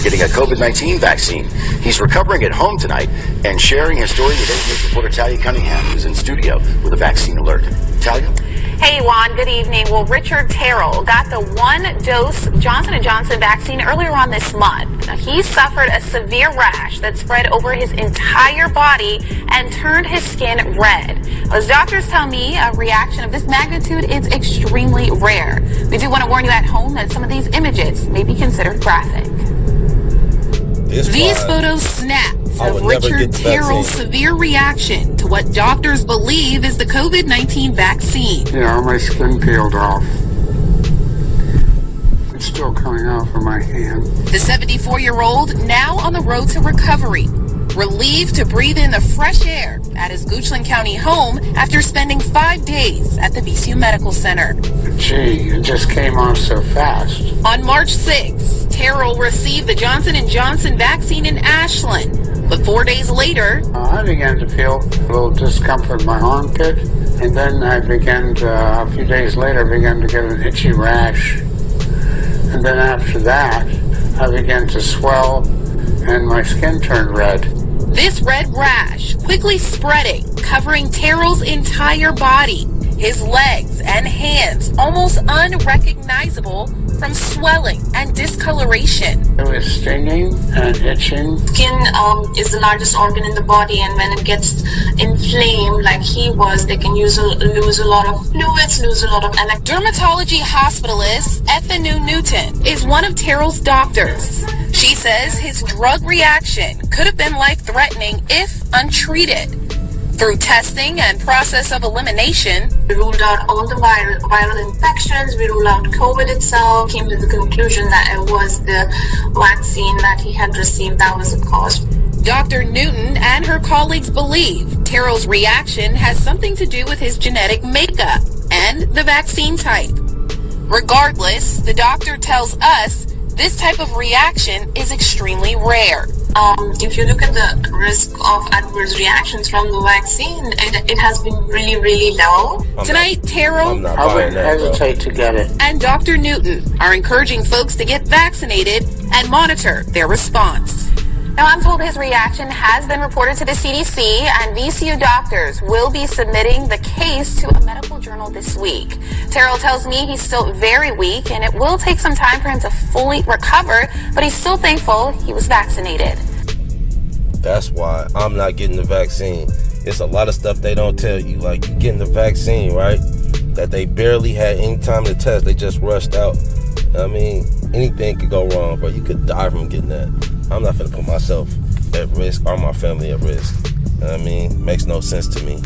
getting a COVID-19 vaccine. He's recovering at home tonight and sharing his story with 8 News reporter Talia Cunningham, who's in studio with a vaccine alert. Talia? Hey, Juan, good evening. Well, Richard Terrell got the one-dose Johnson & Johnson vaccine earlier on this month. Now, he suffered a severe rash that spread over his entire body and turned his skin red. As doctors tell me, a reaction of this magnitude is extremely rare. We do want to warn you at home that some of these images may be considered graphic. These photos snapped of Richard Terrell's severe reaction to what doctors believe is the COVID-19 vaccine. Yeah, my skin peeled off. It's still coming off of my hand. The 74-year-old now on the road to recovery, relieved to breathe in the fresh air at his Goochland County home after spending 5 days at the VCU Medical Center. Gee, it just came off so fast. On March 6th, Terrell received the Johnson & Johnson vaccine in Ashland, but 4 days later, I began to feel a little discomfort in my armpit, and then I began to, a few days later, began to get an itchy rash. And then after that, I began to swell, and my skin turned red. This red rash quickly spreading, covering Terrell's entire body, his legs and hands almost unrecognizable from swelling and discoloration. It was stinging and itching. Skin is the largest organ in the body, and when it gets inflamed like he was, they can lose a lot of fluids, lose a lot of Dermatology hospitalist Ethanu Newton is one of Terrell's doctors. She says his drug reaction could have been life-threatening if untreated. Through testing and process of elimination, we ruled out all the viral infections, we ruled out COVID itself, came to the conclusion that it was the vaccine that he had received that was the cause. Dr. Newton and her colleagues believe Terrell's reaction has something to do with his genetic makeup and the vaccine type. Regardless, the doctor tells us this type of reaction is extremely rare. If you look at the risk of adverse reactions from the vaccine, it has been really, really low. Tonight, Terrell I would hesitate to get it. and Dr. Newton are encouraging folks to get vaccinated and monitor their response. Now, I'm told his reaction has been reported to the CDC, and VCU doctors will be submitting the case to a medical journal this week. Terrell tells me he's still very weak, and it will take some time for him to fully recover, but he's still thankful he was vaccinated. That's why I'm not getting the vaccine. It's a lot of stuff they don't tell you, like you getting the vaccine, right? That they barely had any time to test. They just rushed out. I mean, anything could go wrong, but you could die from getting that. I'm not going to put myself at risk or my family at risk. I mean, makes no sense to me.